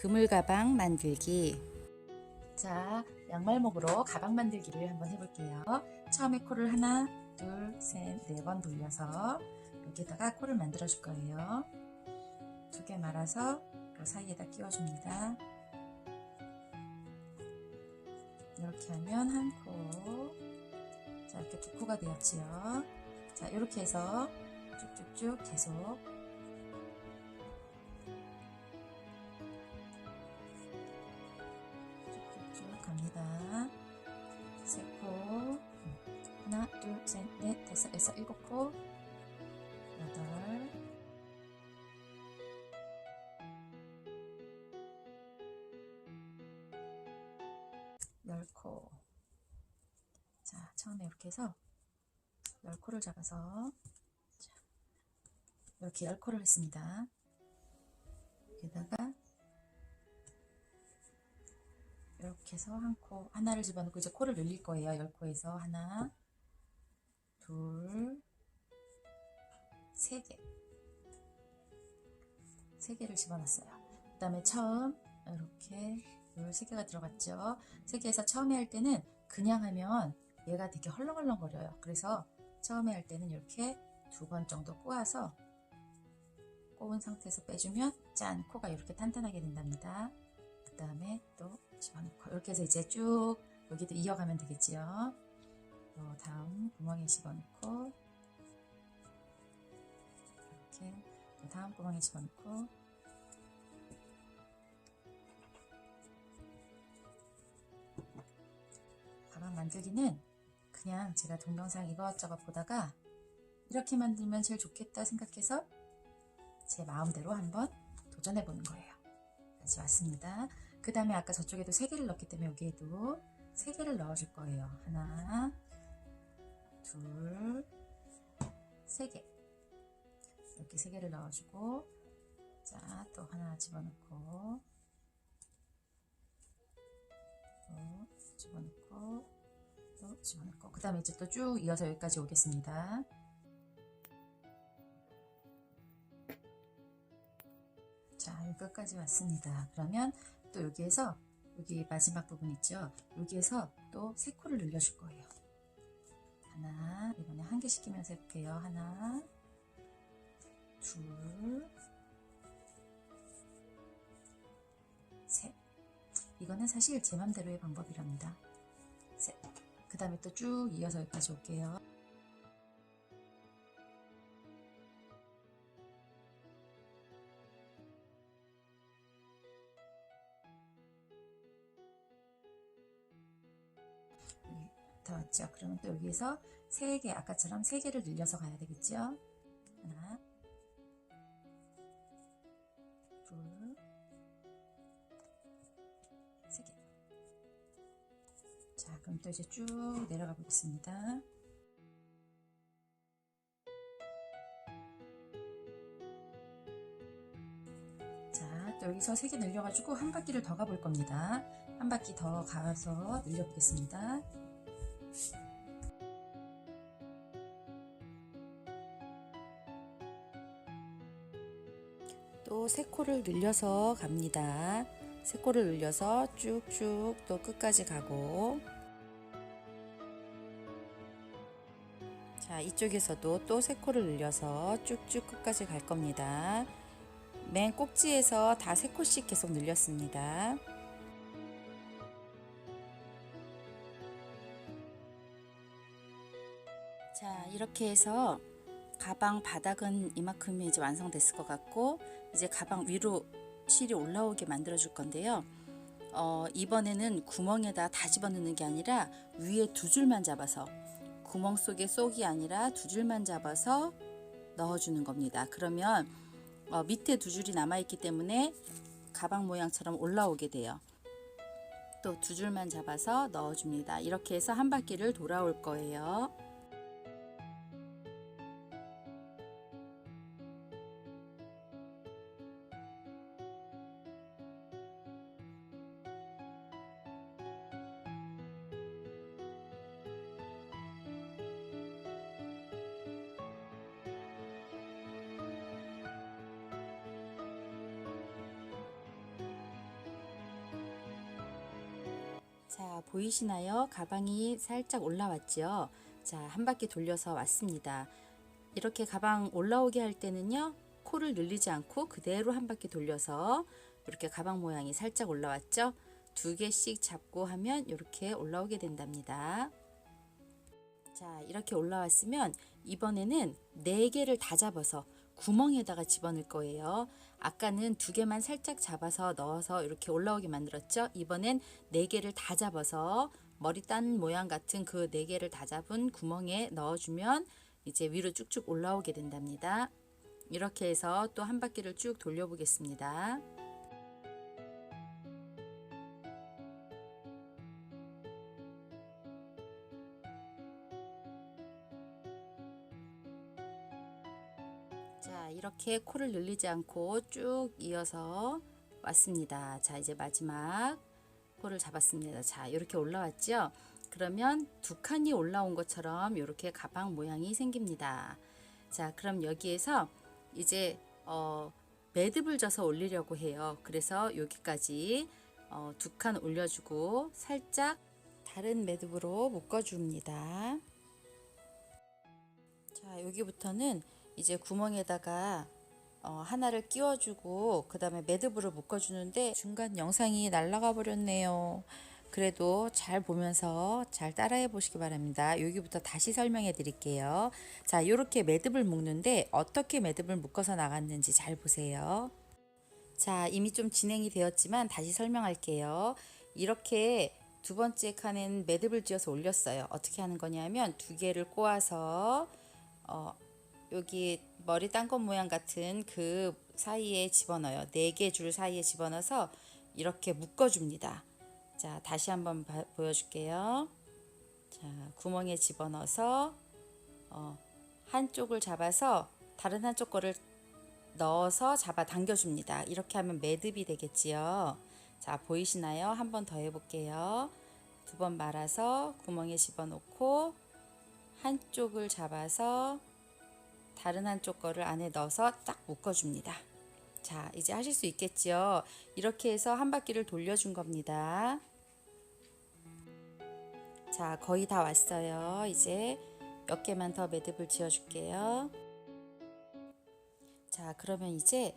그물 가방 만들기. 자, 양말목으로 가방 만들기를 한번 해볼게요. 처음에 코를 하나, 둘, 셋, 네 번 돌려서 여기다가 코를 만들어 줄 거예요. 2개 말아서 그 사이에다 끼워줍니다. 이렇게 하면 한 코. 자, 이렇게 2코가 되었지요. 자, 이렇게 해서 쭉쭉쭉 계속 쭉쭉 갑니다. 3코. 하나, 둘, 셋, 넷, 다섯, 여섯, 7코. 8. 10코. 자, 처음에 이렇게 해서 10코를 잡아서 이렇게 10코를 했습니다. 여기다가 이렇게 해서 한 코, 하나를 집어넣고 이제 코를 늘릴 거예요. 10코에서 하나, 둘, 3개. 3개를 집어넣었어요. 그 다음에 처음 이렇게 3개가 들어갔죠. 3개에서 처음에 할 때는 그냥 하면 얘가 되게 헐렁헐렁 거려요. 그래서 처음에 할 때는 이렇게 2번 정도 꼬아서 꼬은 상태에서 빼주면 짠! 코가 이렇게 탄탄하게 된답니다. 그 다음에 또 집어넣고 이렇게 해서 이제 쭉 여기도 이어가면 되겠지요. 다음 구멍에 집어넣고 이렇게 다음 구멍에 집어넣고 가방 만들기는 그냥 제가 동영상 이것저것 보다가 이렇게 만들면 제일 좋겠다 생각해서 제 마음대로 한번 도전해 보는 거예요. 다시 왔습니다. 그 다음에 아까 저쪽에도 3개를 넣었기 때문에 여기에도 3개를 넣어줄 거예요. 하나, 둘, 3개. 이렇게 3개를 넣어주고, 자, 또 하나 집어넣고, 또 집어넣고, 또 집어넣고, 그 다음에 이제 또 쭉 이어서 여기까지 오겠습니다. 자, 여기까지 왔습니다. 그러면 또 여기에서 여기 마지막 부분 있죠? 여기에서 또 3코를 늘려줄 거예요. 하나, 이번에 한 개씩 끼면서 해볼게요. 하나, 둘, 셋. 이거는 사실 제 맘대로의 방법이랍니다. 셋. 그 다음에 또 쭉 이어서 여기까지 올게요. 다 왔죠? 그러면 또 여기에서 3개, 아까처럼 3개를 늘려서 가야 되겠죠? 하나, 둘, 3개. 자, 그럼 또 이제 쭉 내려가 보겠습니다. 자, 또 여기서 3개 늘려가지고 한 바퀴를 더 가볼 겁니다. 한 바퀴 더 가서 늘려보겠습니다. 또 3코를 늘려서 갑니다. 3코를 늘려서 쭉쭉 또 끝까지 가고, 자, 이쪽에서도 또 3코를 늘려서 쭉쭉 끝까지 갈 겁니다. 맨 꼭지에서 다 3코씩 계속 늘렸습니다. 자, 이렇게 해서 가방 바닥은 이만큼이 이제 완성됐을 것 같고, 이제 가방 위로 실이 올라오게 만들어 줄 건데요. 이번에는 구멍에다 다 집어넣는 게 아니라 위에 2줄만 잡아서, 구멍 속에 쏙이 아니라 2줄만 잡아서 넣어주는 겁니다. 그러면 밑에 2줄이 남아있기 때문에 가방 모양처럼 올라오게 돼요. 또 2줄만 잡아서 넣어줍니다. 이렇게 해서 한 바퀴를 돌아올 거예요. 자, 보이시나요? 가방이 살짝 올라왔죠? 자, 한 바퀴 돌려서 왔습니다. 이렇게 가방 올라오게 할 때는요, 코를 늘리지 않고 그대로 한 바퀴 돌려서 이렇게 가방 모양이 살짝 올라왔죠? 두 개씩 잡고 하면 이렇게 올라오게 된답니다. 자, 이렇게 올라왔으면 이번에는 네 개를 다 잡아서 구멍에다가 집어넣을 거예요. 아까는 두 개만 살짝 잡아서 넣어서 이렇게 올라오게 만들었죠. 이번엔 네 개를 다 잡아서 머리 딴 모양 같은 그 네 개를 다 잡은 구멍에 넣어주면 이제 위로 쭉쭉 올라오게 된답니다. 이렇게 해서 또 한 바퀴를 쭉 돌려보겠습니다. 자, 이렇게 코를 늘리지 않고 쭉 이어서 왔습니다. 자, 이제 마지막 코를 잡았습니다. 자, 이렇게 올라왔죠? 그러면 두 칸이 올라온 것처럼 이렇게 가방 모양이 생깁니다. 자, 그럼 여기에서 이제 매듭을 져서 올리려고 해요. 그래서 여기까지 두 칸 올려주고 살짝 다른 매듭으로 묶어줍니다. 자, 여기부터는 이제 구멍에다가 하나를 끼워주고 그 다음에 매듭으로 묶어주는데 중간 영상이 날아가 버렸네요. 그래도 잘 보면서 잘 따라해 보시기 바랍니다. 여기부터 다시 설명해 드릴게요. 자, 이렇게 매듭을 묶는데 어떻게 매듭을 묶어서 나갔는지 잘 보세요. 자, 이미 좀 진행이 되었지만 다시 설명할게요. 이렇게 두 번째 칸엔 매듭을 지어서 올렸어요. 어떻게 하는 거냐면 두 개를 꼬아서 여기 머리 딴것 모양 같은 그 사이에 집어넣어요. 네 개 줄 사이에 집어넣어서 이렇게 묶어줍니다. 자, 다시 한번 보여줄게요. 자, 구멍에 집어넣어서 한쪽을 잡아서 다른 한쪽 거를 넣어서 잡아 당겨줍니다. 이렇게 하면 매듭이 되겠지요. 자, 보이시나요? 한 번 더 해볼게요. 두 번 말아서 구멍에 집어넣고 한쪽을 잡아서 다른 한쪽 거를 안에 넣어서 딱 묶어줍니다. 자, 이제 하실 수 있겠죠? 이렇게 해서 한 바퀴를 돌려준 겁니다. 자, 거의 다 왔어요. 이제 몇 개만 더 매듭을 지어줄게요. 자, 그러면 이제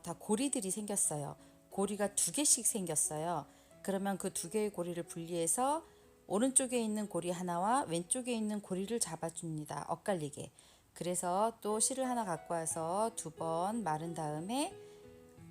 다 고리들이 생겼어요. 고리가 두 개씩 생겼어요. 그러면 그 두 개의 고리를 분리해서 오른쪽에 있는 고리 하나와 왼쪽에 있는 고리를 잡아줍니다. 엇갈리게. 그래서 또 실을 하나 갖고 와서 두 번 마른 다음에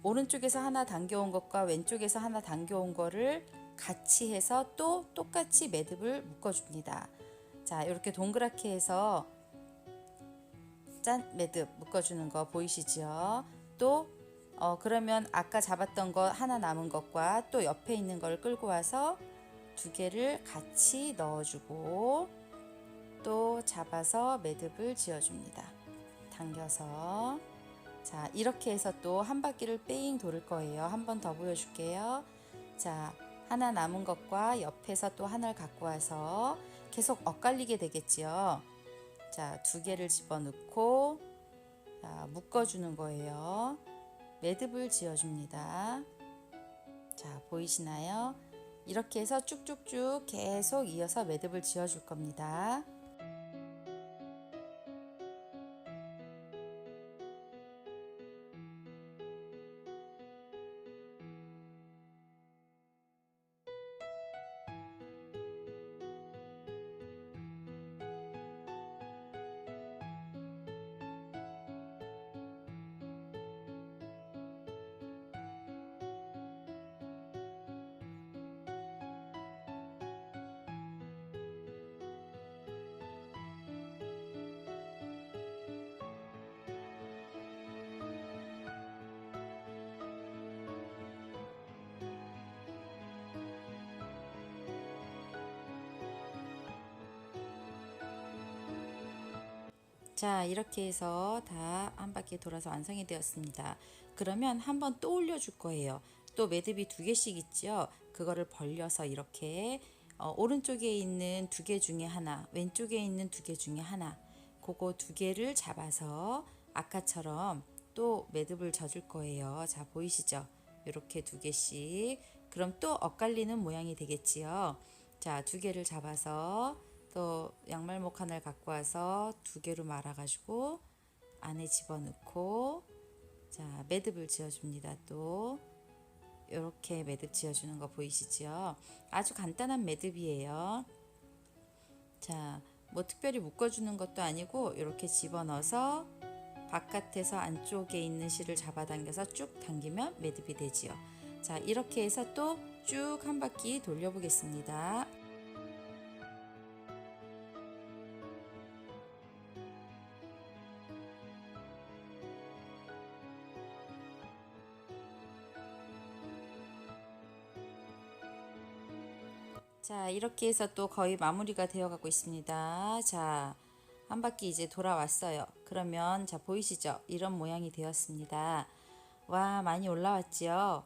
오른쪽에서 하나 당겨온 것과 왼쪽에서 하나 당겨온 거를 같이 해서 또 똑같이 매듭을 묶어줍니다. 자, 이렇게 동그랗게 해서 짠 매듭 묶어주는 거 보이시죠? 또 그러면 아까 잡았던 거 하나 남은 것과 또 옆에 있는 걸 끌고 와서 두 개를 같이 넣어주고 또 잡아서 매듭을 지어줍니다. 당겨서 자, 이렇게 해서 또 한 바퀴를 뺑 돌을 거예요. 한 번 더 보여줄게요. 자, 하나 남은 것과 옆에서 또 하나를 갖고 와서 계속 엇갈리게 되겠지요. 자, 두 개를 집어넣고 자, 묶어주는 거예요. 매듭을 지어줍니다. 자, 보이시나요? 이렇게 해서 쭉쭉쭉 계속 이어서 매듭을 지어줄 겁니다. 자, 이렇게 해서 다 한 바퀴 돌아서 완성이 되었습니다. 그러면 한번 또 올려줄 거예요. 또 매듭이 두 개씩 있죠. 그거를 벌려서 이렇게 오른쪽에 있는 두 개 중에 하나, 왼쪽에 있는 두 개 중에 하나, 그거 두 개를 잡아서 아까처럼 또 매듭을 져줄 거예요. 자, 보이시죠? 이렇게 두 개씩. 그럼 또 엇갈리는 모양이 되겠지요. 자, 두 개를 잡아서 또 양말목 하나를 갖고 와서 두 개로 말아가지고 안에 집어넣고, 자, 매듭을 지어줍니다. 또 이렇게 매듭 지어주는 거 보이시죠? 아주 간단한 매듭이에요. 자, 뭐 특별히 묶어주는 것도 아니고 이렇게 집어넣어서 바깥에서 안쪽에 있는 실을 잡아당겨서 쭉 당기면 매듭이 되지요. 자, 이렇게 해서 또 쭉 한 바퀴 돌려보겠습니다. 자, 이렇게 해서 또 거의 마무리가 되어 가고 있습니다. 자, 한 바퀴 이제 돌아왔어요. 그러면 자, 보이시죠? 이런 모양이 되었습니다. 와, 많이 올라왔지요?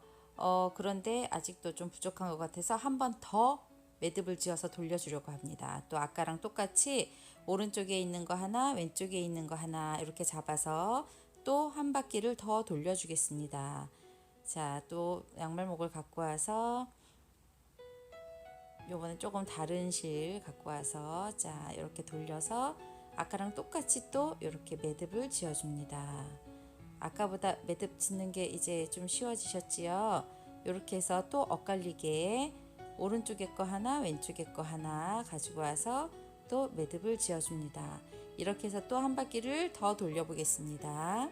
그런데 아직도 좀 부족한 것 같아서 한 번 더 매듭을 지어서 돌려주려고 합니다. 또 아까랑 똑같이 오른쪽에 있는 거 하나, 왼쪽에 있는 거 하나 이렇게 잡아서 또 한 바퀴를 더 돌려주겠습니다. 자, 또 양말목을 갖고 와서 요번엔 조금 다른 실 갖고 와서 자, 이렇게 돌려서 아까랑 똑같이 또 이렇게 매듭을 지어줍니다. 아까보다 매듭 짓는 게 이제 좀 쉬워지셨지요? 이렇게 해서 또 엇갈리게 오른쪽에 거 하나, 왼쪽에 거 하나 가지고 와서 또 매듭을 지어줍니다. 이렇게 해서 또 한 바퀴를 더 돌려보겠습니다.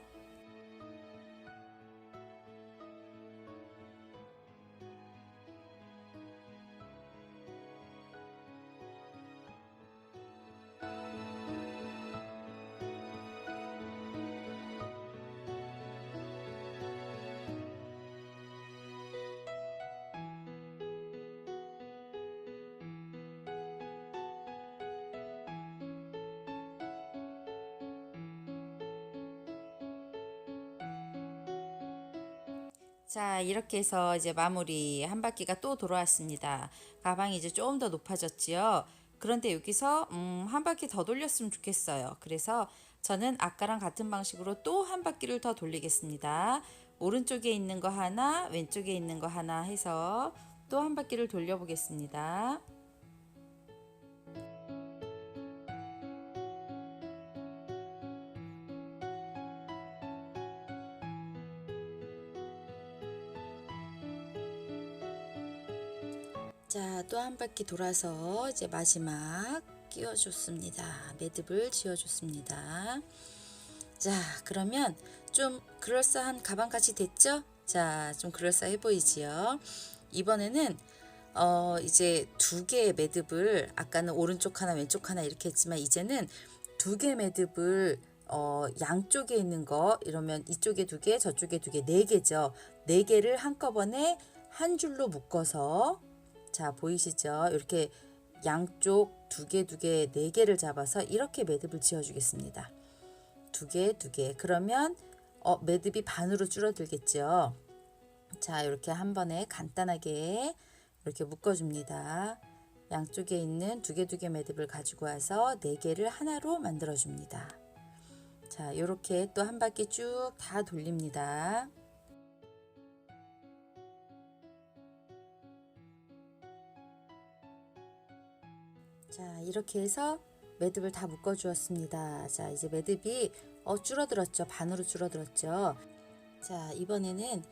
자, 이렇게 해서 이제 마무리 한 바퀴가 또 돌아왔습니다. 가방이 이제 조금 더 높아졌지요. 그런데 여기서 한 바퀴 더 돌렸으면 좋겠어요. 그래서 저는 아까랑 같은 방식으로 또 한 바퀴를 더 돌리겠습니다. 오른쪽에 있는 거 하나, 왼쪽에 있는 거 하나 해서 또 한 바퀴를 돌려보겠습니다. 자, 또 한 바퀴 돌아서 이제 마지막 끼워줬습니다. 매듭을 지어줬습니다. 자, 그러면 좀 그럴싸한 가방같이 됐죠? 자, 좀 그럴싸해 보이지요? 이번에는 이제 두 개의 매듭을, 아까는 오른쪽 하나 왼쪽 하나 이렇게 했지만 이제는 두 개 매듭을 양쪽에 있는 거, 이러면 이쪽에 두 개, 저쪽에 두 개, 네 개죠. 네 개를 한꺼번에 한 줄로 묶어서, 자, 보이시죠? 이렇게 양쪽 두 개, 두 개, 네 개를 잡아서 이렇게 매듭을 지어 주겠습니다. 두 개, 두 개. 그러면 매듭이 반으로 줄어들겠죠. 자, 이렇게 한 번에 간단하게 이렇게 묶어줍니다. 양쪽에 있는 두 개, 두 개 매듭을 가지고 와서 네 개를 하나로 만들어 줍니다. 자, 이렇게 또 한 바퀴 쭉 다 돌립니다. 자, 이렇게 해서 매듭을 다 묶어 주었습니다. 자, 이제 매듭이 줄어들었죠. 반으로 줄어들었죠. 자, 이번에는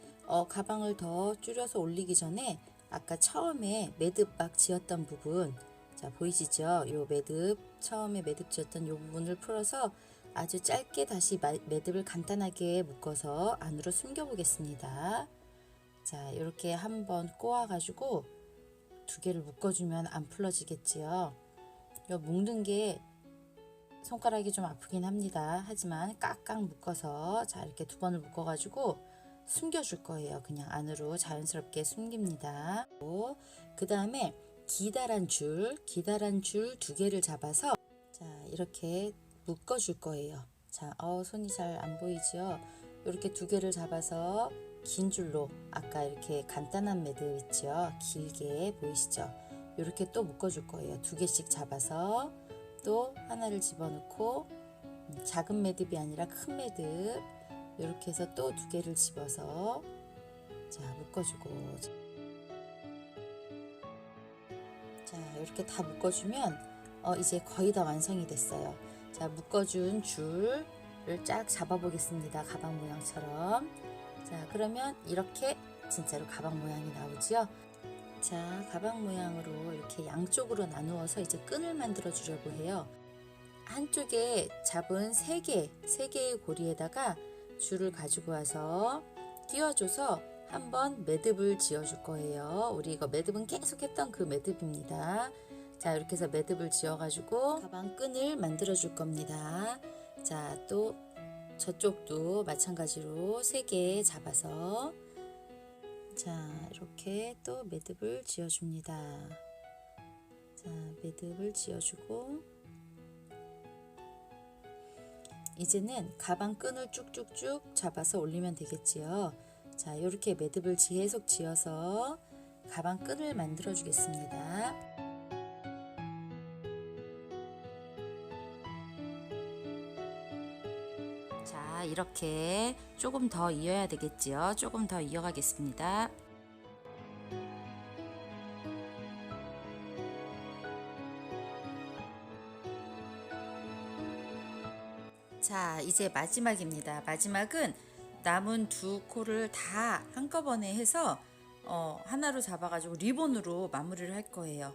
가방을 더 줄여서 올리기 전에 아까 처음에 매듭 막 지었던 부분, 자, 보이시죠? 요 매듭, 처음에 매듭 지었던 요 부분을 풀어서 아주 짧게 다시 매듭을 간단하게 묶어서 안으로 숨겨 보겠습니다. 자, 이렇게 한번 꼬아 가지고 두 개를 묶어주면 안 풀어지겠지요. 요 묶는 게 손가락이 좀 아프긴 합니다. 하지만 깍깍 묶어서, 자, 이렇게 두 번을 묶어 가지고 숨겨줄 거예요. 그냥 안으로 자연스럽게 숨깁니다. 그 다음에 기다란 줄 두 개를 잡아서, 자, 이렇게 묶어줄 거예요. 자, 손이 잘 안 보이죠? 이렇게 두 개를 잡아서 긴 줄로, 아까 이렇게 간단한 매듭 있죠? 길게 보이시죠? 이렇게 또 묶어줄 거예요. 두 개씩 잡아서 또 하나를 집어넣고, 작은 매듭이 아니라 큰 매듭, 이렇게 해서 또 두 개를 집어서, 자, 묶어주고, 자, 이렇게 다 묶어주면 이제 거의 다 완성이 됐어요. 자, 묶어준 줄을 쫙 잡아보겠습니다. 가방 모양처럼. 자, 그러면 이렇게 진짜로 가방 모양이 나오죠. 자, 가방 모양으로 이렇게 양쪽으로 나누어서 이제 끈을 만들어 주려고 해요. 한쪽에 잡은 3개의 고리에다가 줄을 가지고 와서 끼워줘서 한번 매듭을 지어줄 거예요. 우리 이거 매듭은 계속 했던 그 매듭입니다. 자, 이렇게 해서 매듭을 지어가지고 가방 끈을 만들어 줄 겁니다. 자, 또 저쪽도 마찬가지로 3개 잡아서 자, 이렇게 또 매듭을 지어줍니다. 자, 매듭을 지어주고 이제는 가방 끈을 쭉쭉쭉 잡아서 올리면 되겠지요. 자, 이렇게 매듭을 계속 지어서 가방 끈을 만들어 주겠습니다. 자, 이렇게 조금 더 이어야 되겠지요. 조금 더 이어가겠습니다. 자, 이제 마지막입니다. 마지막은 남은 2코를 다 한꺼번에 해서 하나로 잡아가지고 리본으로 마무리를 할 거예요.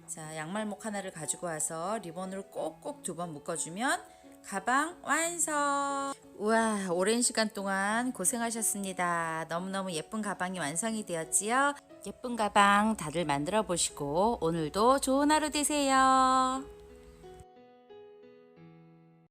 자, 양말목 하나를 가지고 와서 리본으로 꼭꼭 2번 묶어주면 가방 완성! 우와, 오랜 시간 동안 고생하셨습니다. 너무너무 예쁜 가방이 완성이 되었지요? 예쁜 가방 다들 만들어 보시고 오늘도 좋은 하루 되세요.